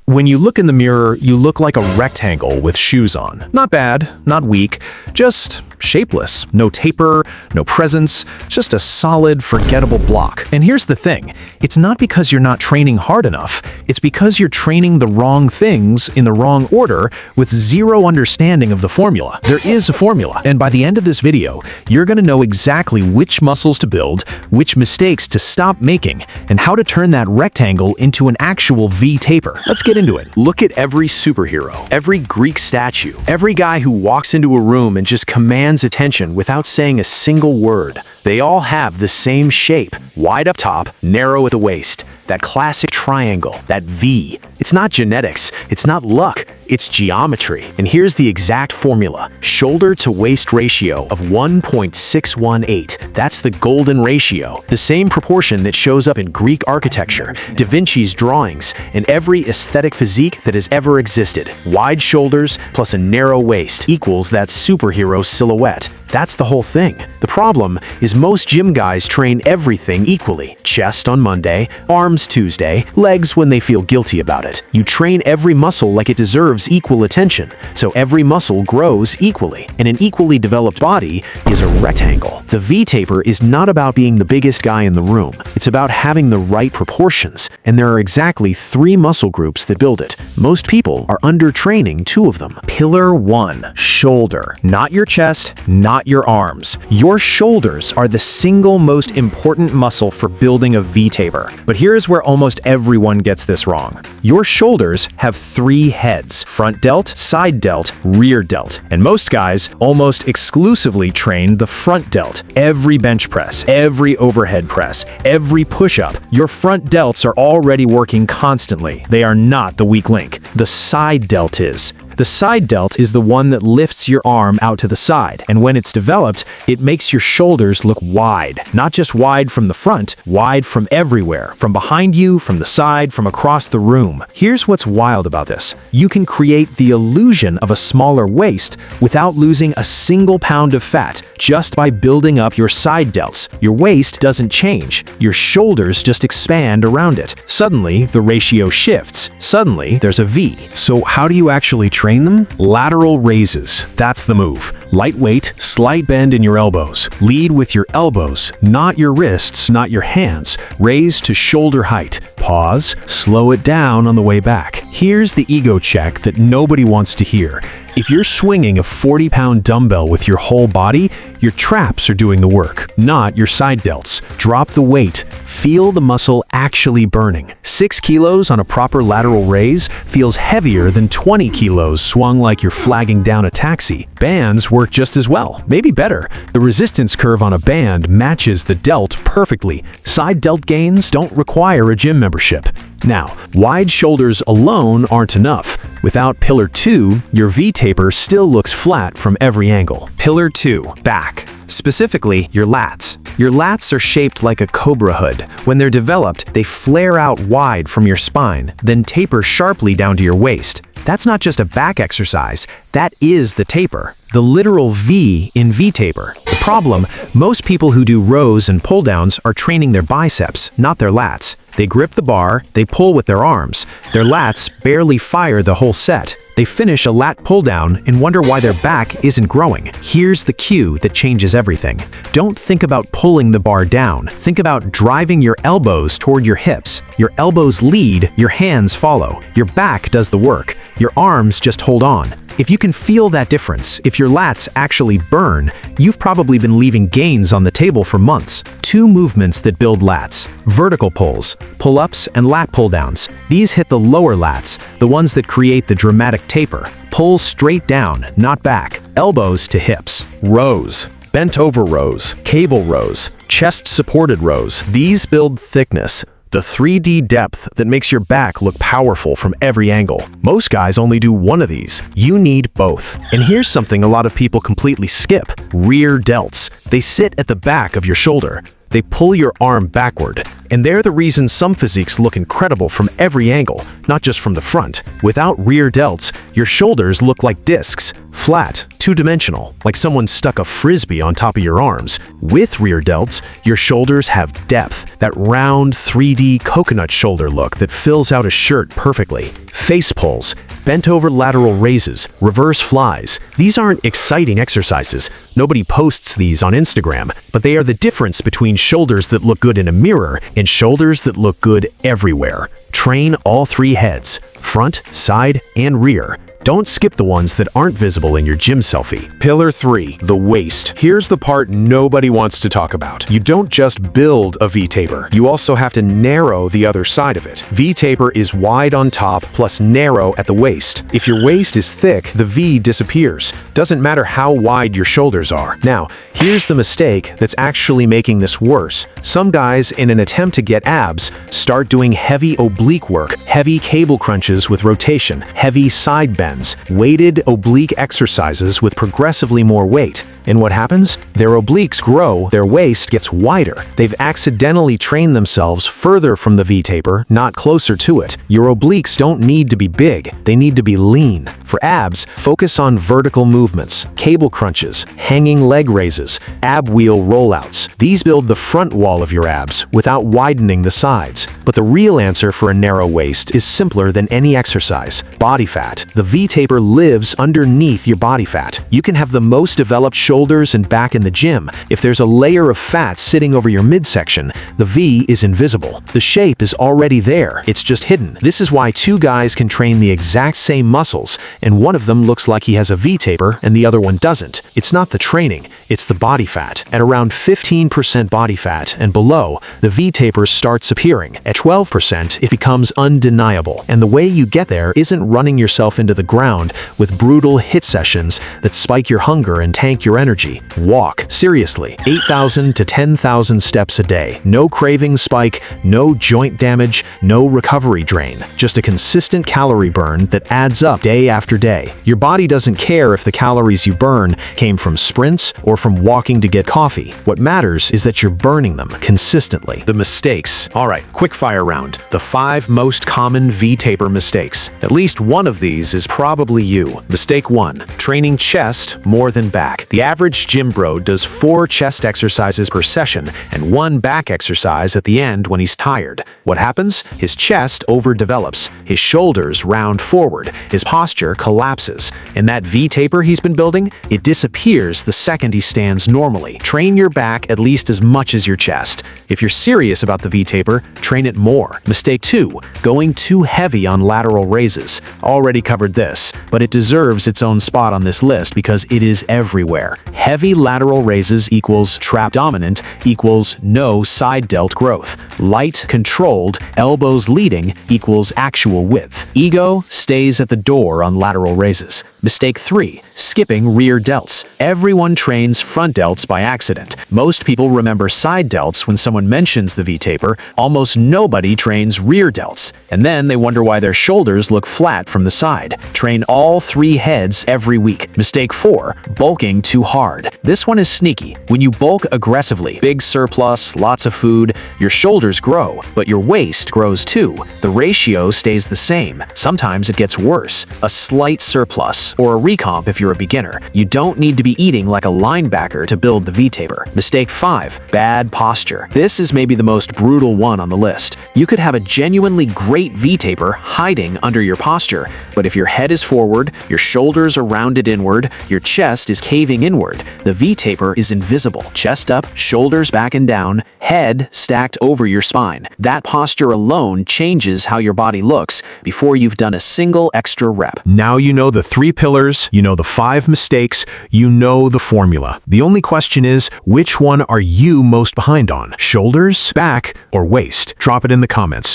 When you look in the mirror, you look like a rectangle with shoes on. Not bad, not weak, just shapeless. No taper, no presence, just a solid, forgettable block. And here's the thing, it's not because you're not training hard enough, it's because you're training the wrong things in the wrong order with zero understanding of the formula. There is a formula, and by the end of this video, you're gonna know exactly which muscles to build, which mistakes to stop making, and how to turn that rectangle into an actual V taper. Let's get into it. Look at every superhero, every Greek statue, every guy who walks into a room and just commands attention without saying a single word. They all have the same shape, wide up top, narrow at the waist. That classic triangle, that V. It's not genetics, it's not luck, it's geometry. And here's the exact formula. Shoulder to waist ratio of 1.618. That's the golden ratio. The same proportion that shows up in Greek architecture, Da Vinci's drawings, and every aesthetic physique that has ever existed. Wide shoulders plus a narrow waist equals that superhero silhouette. That's the whole thing. The problem is most gym guys train everything equally. Chest on Monday, arms Tuesday, legs when they feel guilty about it. You train every muscle like it deserves equal attention, so every muscle grows equally. And an equally developed body is a rectangle. The V taper is not about being the biggest guy in the room. It's about having the right proportions, and there are exactly 3 muscle groups that build it. Most people are under-training 2 of them. Pillar 1, shoulder. Not your chest, not your arms. Your shoulders are the single most important muscle for building a V taper. But here's where almost everyone gets this wrong. Your shoulders have 3 heads: front delt, side delt, rear delt. And most guys almost exclusively train the front delt. Every bench press, every overhead press, every push-up, your front delts are already working constantly. They are not the weak link. The side delt is. The side delt is the one that lifts your arm out to the side, and when it's developed, it makes your shoulders look wide. Not just wide from the front, wide from everywhere. From behind you, from the side, from across the room. Here's what's wild about this. You can create the illusion of a smaller waist without losing a single pound of fat just by building up your side delts. Your waist doesn't change. Your shoulders just expand around it. Suddenly, the ratio shifts. Suddenly, there's a V. So how do you actually train them? Lateral raises. That's the move. Lightweight, slight bend in your elbows. Lead with your elbows, not your wrists, not your hands. Raise to shoulder height. Pause, slow it down on the way back. Here's the ego check that nobody wants to hear. If you're swinging a 40-pound dumbbell with your whole body, your traps are doing the work, not your side delts. Drop the weight. Feel the muscle actually burning. 6 kilos on a proper lateral raise feels heavier than 20 kilos swung like you're flagging down a taxi. Bands work just as well, maybe better. The resistance curve on a band matches the delt perfectly. Side delt gains don't require a gym membership. Now, wide shoulders alone aren't enough. Without Pillar 2, your V taper still looks flat from every angle. Pillar 2, back. Specifically, your lats. Your lats are shaped like a cobra hood. When they're developed, they flare out wide from your spine, then taper sharply down to your waist. That's not just a back exercise, that is the taper. The literal V in V taper. The problem, most people who do rows and pull downs are training their biceps, not their lats. They grip the bar, they pull with their arms. Their lats barely fire the whole set. They finish a lat pull down and wonder why their back isn't growing. Here's the cue that changes everything. Don't think about pulling the bar down. Think about driving your elbows toward your hips. Your elbows lead, your hands follow. Your back does the work. Your arms just hold on. If you can feel that difference, if your lats actually burn, you've probably been leaving gains on the table for months. 2 movements that build lats. Vertical pulls, pull-ups and lat pull-downs. These hit the lower lats, the ones that create the dramatic taper. Pull straight down, not back. Elbows to hips. Rows. Bent over rows, cable rows, chest-supported rows. These build thickness. The 3D depth that makes your back look powerful from every angle. Most guys only do one of these. You need both. And here's something a lot of people completely skip. Rear delts. They sit at the back of your shoulder. They pull your arm backward. And they're the reason some physiques look incredible from every angle, not just from the front. Without rear delts, your shoulders look like discs. Flat, two-dimensional, like someone stuck a frisbee on top of your arms. With rear delts, your shoulders have depth, that round 3D coconut shoulder look that fills out a shirt perfectly. Face pulls, bent over lateral raises, reverse flies. These aren't exciting exercises. Nobody posts these on Instagram, but they are the difference between shoulders that look good in a mirror and shoulders that look good everywhere. Train all three heads, front, side, and rear. Don't skip the ones that aren't visible in your gym selfie. Pillar 3, the waist. Here's the part nobody wants to talk about. You don't just build a V-taper. You also have to narrow the other side of it. V-taper is wide on top plus narrow at the waist. If your waist is thick, the V disappears. Doesn't matter how wide your shoulders are. Now, here's the mistake that's actually making this worse. Some guys, in an attempt to get abs, start doing heavy oblique work, heavy cable crunches with rotation, heavy side bends, weighted oblique exercises with progressively more weight. And what happens? Their obliques grow, their waist gets wider. They've accidentally trained themselves further from the V-taper, not closer to it. Your obliques don't need to be big, they need to be lean. For abs, focus on vertical movements, cable crunches, hanging leg raises, ab wheel rollouts. These build the front wall of your abs without widening the sides. But the real answer for a narrow waist is simpler than any exercise: body fat. The V-taper lives underneath your body fat. You can have the most developed shoulders and back in the gym. If there's a layer of fat sitting over your midsection, the V is invisible. The shape is already there, it's just hidden. This is why two guys can train the exact same muscles, and one of them looks like he has a V-taper and the other one doesn't. It's not the training, it's the body fat. At around 15% body fat and below, the V-taper starts appearing. At 12%, it becomes undeniable. And the way you get there isn't running yourself into the ground with brutal HIIT sessions that spike your hunger and tank your energy. Walk. Seriously. 8,000 to 10,000 steps a day. No craving spike, no joint damage, no recovery drain. Just a consistent calorie burn that adds up day after day. Your body doesn't care if the calories you burn came from sprints or from walking to get coffee. What matters is that you're burning them consistently. The mistakes. Alright, quick fire round. The 5 most common V-taper mistakes. At least one of these is probably you. Mistake 1. Training chest more than back. The average gym bro does 4 chest exercises per session and 1 back exercise at the end when he's tired. What happens? His chest overdevelops, his shoulders round forward, his posture collapses, and that V-taper he's been building, it disappears the second he stands normally. Train your back at least as much as your chest. If you're serious about the V-taper, train it more. Mistake 2. Going too heavy on lateral raises. Already covered this, but it deserves its own spot on this list because it is everywhere. Heavy lateral raises equals trap dominant equals no side delt growth. Light, controlled, elbows leading equals actual width. Ego stays at the door on lateral raises. Mistake 3. Skipping rear delts. Everyone trains front delts by accident. Most people remember side delts when someone mentions the V-taper. Almost nobody trains rear delts. And then they wonder why their shoulders look flat from the side. Train all 3 heads every week. Mistake 4. Bulking too hard. This one is sneaky. When you bulk aggressively, big surplus, lots of food, your shoulders grow, but your waist grows too. The ratio stays the same. Sometimes it gets worse. A slight surplus, or a recomp if you're a beginner. You don't need to be eating like a linebacker to build the V-taper. Mistake 5. Bad posture. This is maybe the most brutal one on the list. You could have a genuinely great V-taper hiding under your posture, but if your head is forward, your shoulders are rounded inward, your chest is caving inward, the V-taper is invisible. Chest up, shoulders back and down, head stacked over your spine. That posture alone changes how your body looks before you've done a single extra rep. Now you know the 3 pillars, you know the 5 mistakes, you know the formula. The only question is, which one are you most behind on? Shoulders, back, or waist? Drop it in the comments.